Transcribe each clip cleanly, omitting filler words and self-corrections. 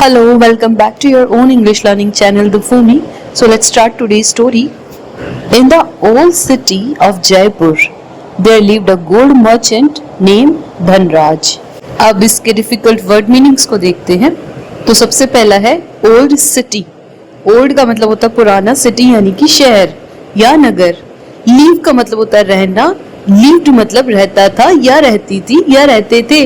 Hello, welcome back to your own English learning channel, The Fumi. So let's start today's story. In the old city of Jaipur, there lived a gold merchant named Dhanraj. अब इसके difficult word meanings को देखते हैं. तो सबसे पहला है old city. Old का मतलब होता है पुराना, सिटी यानी कि शहर या नगर. लीव का मतलब होता है रहना. लीव्ड मतलब रहता था या रहती थी या रहते थे.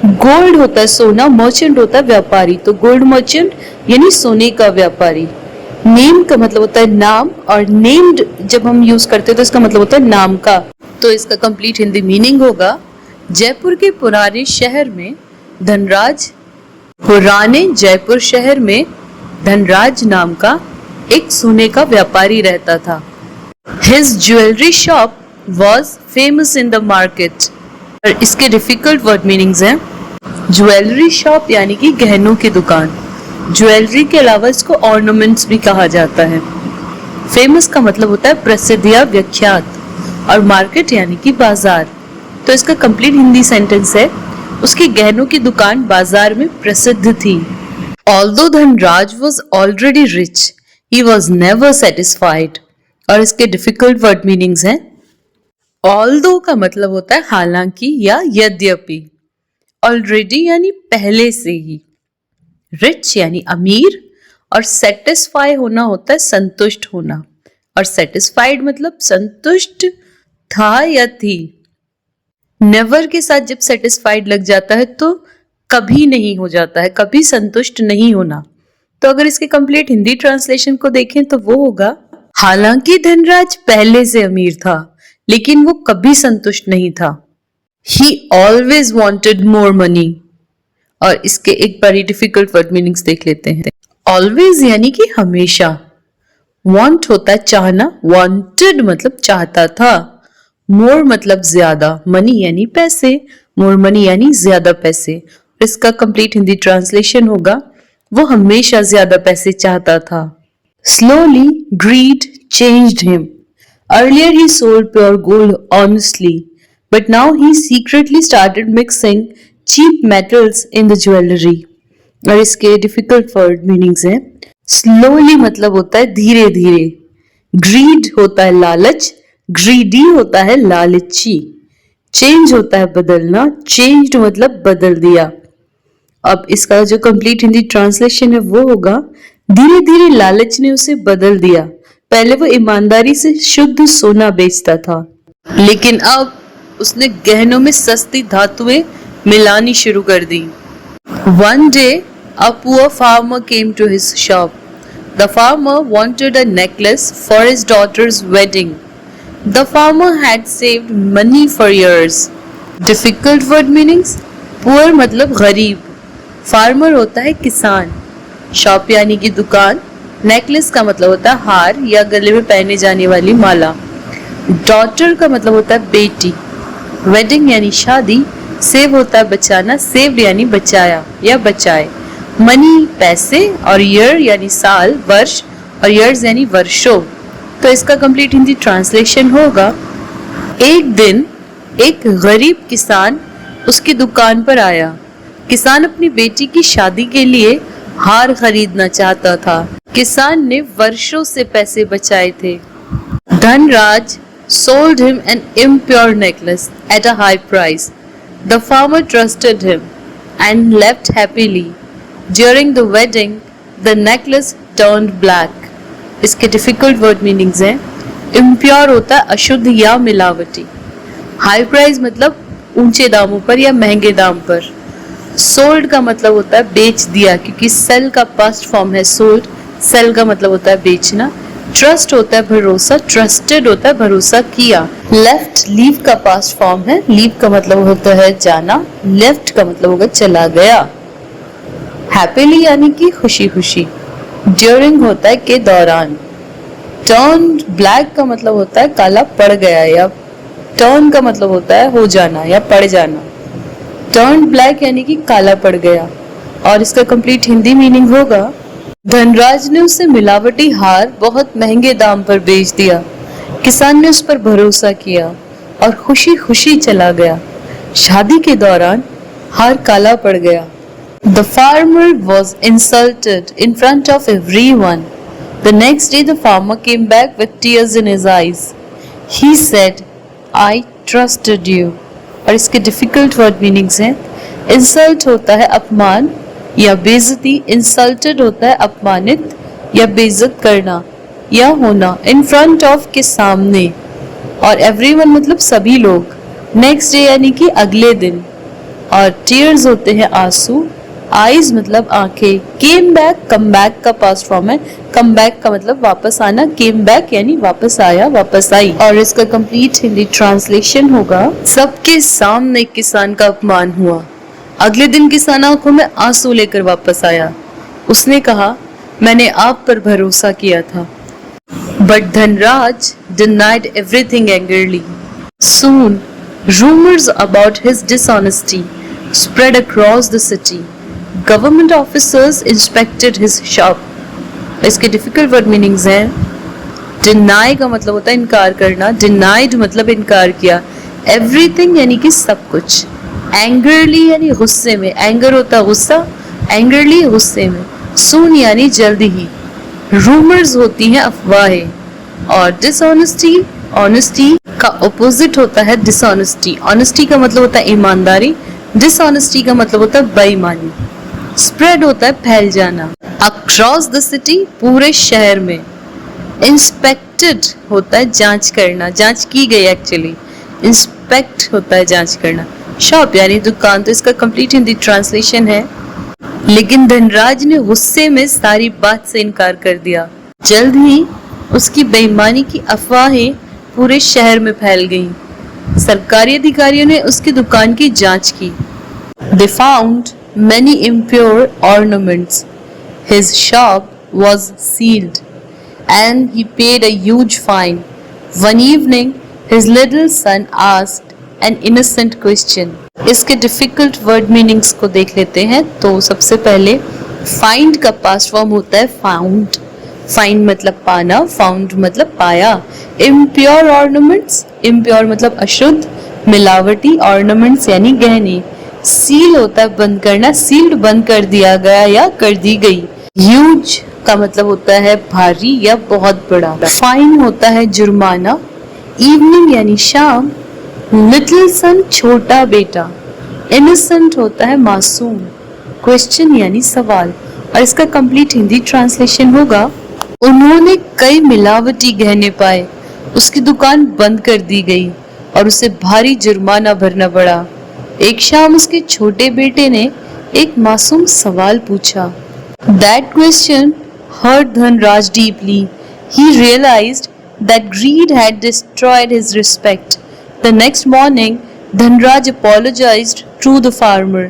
गोल्ड होता है सोना, मर्चेंट होता है व्यापारी. तो गोल्ड मर्चेंट यानी सोने का व्यापारी. नेम का मतलब होता है नाम, और नेम्ड जब हम यूज करते हैं तो इसका मतलब होता है नाम का. तो इसका कंप्लीट हिंदी मीनिंग होगा, जयपुर के पुराने शहर में धनराज, पुराने जयपुर शहर में धनराज नाम का एक सोने का व्यापारी रहता था. His jewelry shop was famous in the market. और इसके डिफिकल्ट वर्ड मीनिंग्स हैं. ज्वेलरी शॉप यानी कि गहनों की दुकान. ज्वेलरी के अलावा इसको ऑर्नामेंट्स भी कहा जाता है. फेमस का मतलब होता है प्रसिद्ध या विख्यात, और मार्केट यानी कि बाजार. तो इसका कंप्लीट हिंदी सेंटेंस है, उसकी गहनों की दुकान बाजार में प्रसिद्ध थी. Although Dhanraj was already rich, he was never satisfied. और इसके डिफिकल्ट वर्ड मीनिंग्स हैं. ऑल्दो का मतलब होता है हालांकि या यद्यपि. ऑलरेडी यानी पहले से ही. रिच यानी अमीर, और सेटिस्फाई होना होता है संतुष्ट होना, और सेटिस्फाइड मतलब संतुष्ट था या थी. नेवर के साथ जब सेटिस्फाइड लग जाता है तो कभी नहीं हो जाता है, कभी संतुष्ट नहीं होना. तो अगर इसके कंप्लीट हिंदी ट्रांसलेशन को देखें तो वो होगा, हालांकि धनराज पहले से अमीर था लेकिन वो कभी संतुष्ट नहीं था. He always wanted more money. और इसके एक बड़ी डिफिकल्ट वर्ड मीनिंग्स देख लेते हैं. Always यानी कि हमेशा. Want होता है चाहना, wanted मतलब चाहता था. More मतलब ज्यादा, money यानी पैसे, more money यानी ज्यादा पैसे. इसका कंप्लीट हिंदी ट्रांसलेशन होगा, वो हमेशा ज्यादा पैसे चाहता था. Slowly greed changed him. Earlier he sold pure gold honestly, but now he secretly started mixing cheap metals in the jewelry. और इसके डिफिकल्ट वर्ड मीनिंग्स हैं. स्लोली मतलब होता है धीरे धीरे. ग्रीड होता है लालच, ग्रीडी होता है लालची. चेंज होता है बदलना, चेंज्ड मतलब बदल दिया. अब इसका जो कंप्लीट हिंदी ट्रांसलेशन है वो होगा, धीरे धीरे लालच ने उसे बदल दिया. पहले वो ईमानदारी से शुद्ध सोना बेचता था, लेकिन अब उसने गहनों में सस्ती धातुएं मिलानी शुरू कर दी. One day, a poor farmer came to his shop. The farmer wanted a necklace for his daughter's wedding. The farmer had saved money for years. Difficult word meanings. Poor मतलब गरीब. Farmer होता है किसान. Shop यानी कि दुकान. Necklace का मतलब होता है हार या गले में पहने जाने वाली माला. डॉटर का मतलब होता है बेटी. वेडिंग यानी शादी. सेव होता है बचाना, सेव्ड यानी बचाया या बचाए. मनी पैसे, और ईयर यानी साल, वर्ष, और ईयर्स यानी वर्षों. तो इसका कंप्लीट हिंदी ट्रांसलेशन होगा, एक दिन एक गरीब किसान उसकी दुकान पर आया. किसान अपनी बेटी की शादी के लिए हार खरीदना चाहता था. किसान ने वर्षों से पैसे बचाए थे. Dhanraj sold him an impure necklace at a high price. The farmer trusted him and left happily. During the wedding, the necklace turned black. इसके डिफिकल्ट वर्ड मीनिंग्स हैं. impure होता है अशुद्ध या मिलावटी. हाई प्राइस मतलब ऊंचे दामों पर या महंगे दाम पर. सोल्ड का मतलब होता है बेच दिया, क्योंकि सेल का पास्ट फॉर्म है सोल्ड. सेल का मतलब होता है बेचना. ट्रस्ट होता है भरोसा, ट्रस्टेड होता है भरोसा किया. लेफ्ट लीव का पास्ट फॉर्म है. लीव का मतलब होता है जाना. लेफ्ट का मतलब होगा चला गया. हैप्पीली यानी कि खुशी खुशी. ड्यूरिंग होता है के दौरान. टर्न ब्लैक का मतलब होता है काला पड़ गया, या टर्न का मतलब होता है हो जाना या पड़ जाना. टर्न ब्लैक यानी कि काला पड़ गया. और इसका कंप्लीट हिंदी मीनिंग होगा, धनराज ने उसे मिलावटी हार बहुत महंगे दाम पर बेच दिया. किसान ने उस पर भरोसा किया और खुशी खुशी चला गया. शादी के दौरान हार काला पड़ गया. The farmer was insulted in front of everyone. The next day, the farmer came back with tears in his eyes. He said, I trusted you. और इसके डिफिकल्ट वर्ड मीनिंग्स हैं. इंसल्ट होता है अपमान या बेइज्जती. इंसल्टेड होता है अपमानित या बेइज्जत करना या होना. इन फ्रंट ऑफ के सामने. और एवरीवन मतलब सभी लोग. नेक्स्ट डे यानी कि अगले दिन. और टीयर्स होते हैं आंसू. आईज मतलब आंखें. केम बैक, कम बैक का पास्ट फॉर्म है. कम बैक का मतलब वापस आना. केम बैक यानी वापस आया, वापस आई. और इसका कंप्लीट हिंदी ट्रांसलेशन होगा, सबके सामने किसान का अपमान हुआ. अगले दिन किसान आंखों में आंसू लेकर वापस आया. उसने कहा, मैंने आप पर भरोसा किया था. But Dhanraj denied everything angrily. Soon, rumors about his dishonesty spread across the city. Government officers inspected his shop. इसके डिफिकल्ट वर्ड मीनिंग्स हैं. डिनाई का मतलब होता है इनकार करना. डिनाइड मतलब इनकार किया. एवरीथिंग यानी कि सब कुछ. एंगरली यानी गुस्से में. एंगर होता है गुस्सा. एंगरली गुस्से में. सून यानी जल्दी ही. रूमर्स होती हैं अफवाहें. और डिसऑनेस्टी, ऑनेस्टी का ऑपोजिट होता है डिसऑनेस्टी. ऑनेस्टी का मतलब होता है ईमानदारी. डिसऑनेस्टी का मतलब होता है बेईमानी. स्प्रेड होता है फैल जाना. अक्रॉस द सिटी पूरे शहर में. इंस्पेक्टेड होता है जांच करना. जांच की गई एक्चुअली. इंस्पेक्ट होता है जांच करना. शॉप यानी दुकान. तो इसका कंप्लीट हिंदी ट्रांसलेशन है, लेकिन धनराज ने गुस्से में सारी बात से इनकार कर दिया. जल्द ही उसकी बेईमानी की अफवाहें पूरे शहर में फैल गईं. सरकारी अधिकारियों ने उसकी दुकान की जांच की. They found many impure ornaments. His shop was sealed and he paid a huge fine. One evening, his little son asked an innocent question. इसके डिफिकल्ट वर्ड मीनिंग्स को देख लेते हैं. तो सबसे पहले फाइंड का पास्ट फॉर्म होता है फाउंड. फाइंड मतलब पाना. फाउंड मतलब पाया. Impure ornaments. इम्प्योर मतलब अशुद्ध, मिलावटी. ऑर्नामेंट्स यानी गहने. सील होता है बंद करना. सील्ड बंद कर दिया गया या कर दी गई. ह्यूज का मतलब होता है भारी या बहुत बड़ा. फाइन होता है जुर्माना. इवनिंग यानी शाम. लिटिल सन छोटा बेटा. इनोसेंट होता है मासूम. क्वेश्चन यानी सवाल. और इसका कंप्लीट हिंदी ट्रांसलेशन होगा, उन्होंने कई मिलावटी गहने पाए. उसकी दुकान बंद कर दी गई और उसे भारी जुर्माना भरना पड़ा. एक शाम उसके छोटे बेटे ने एक मासूम सवाल पूछा. That question hurt Dhanraj deeply. He realized that greed had destroyed his respect. The next morning, Dhanraj apologized to the farmer.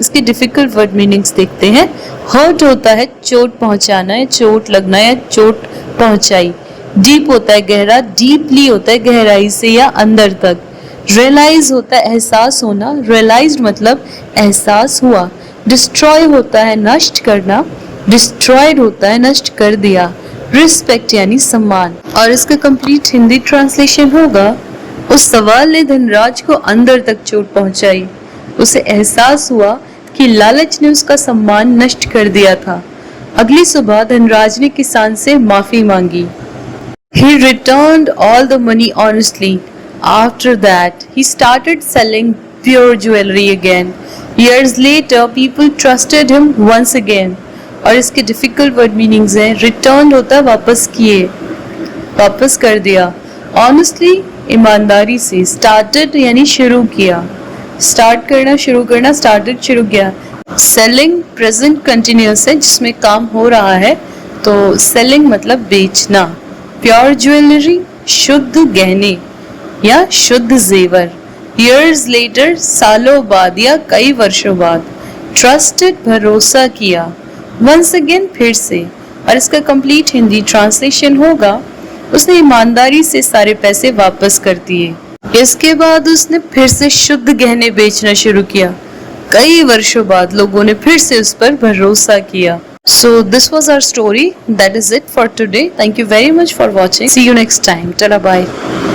इसके डिफिकल्ट वर्ड मीनिंग्स देखते हैं. हर्ट होता है चोट पहुंचाना या चोट लगना या चोट पहुंचाई. डीप होता है गहरा. डीपली होता है गहराई से या अंदर तक. रियलाइज होता है एहसास होना. रियलाइज्ड मतलब एहसास हुआ. डिस्ट्रॉय होता है नष्ट करना. डिस्ट्रॉयड होता है नष्ट कर दिया. रिस्पेक्ट यानी सम्मान. और इसका कंप्लीट हिंदी ट्रांसलेशन होगा, उस सवाल ने धनराज को अंदर तक चोट पहुंचाई. उसे एहसास हुआ कि लालच ने उसका सम्मान नष्ट कर दिया था. अगली सुबह धनराज ने किसान से माफी मांगी. He returned all the money honestly. After that, he started selling pure jewelry again. Years later, people trusted him once again. और इसके डिफिकल्ट वर्ड मीनिंग्स हैं. रिटर्न होता है वापस किए, वापस कर दिया. ऑनेस्टली ईमानदारी से. स्टार्टेड यानी शुरू किया. स्टार्ट करना, शुरू करना. स्टार्टेड शुरू किया. सेलिंग प्रेजेंट कंटिन्यूअस है जिसमें काम हो रहा है, तो सेलिंग मतलब बेचना. प्योर ज्वेलरी शुद्ध गहने या शुद्ध जेवर. Years later सालों बाद या कई वर्षों बाद. ट्रस्टेड भरोसा किया. Once again फिर से. और इसका कंप्लीट हिंदी ट्रांसलेशन होगा, उसने ईमानदारी से सारे पैसे वापस कर दिए. इसके बाद उसने फिर से शुद्ध गहने बेचना शुरू किया. कई वर्षों बाद लोगों ने फिर से उस पर भरोसा किया. So this was our story. That is it for today. Thank you very much for watching. See you next time. Tala bye.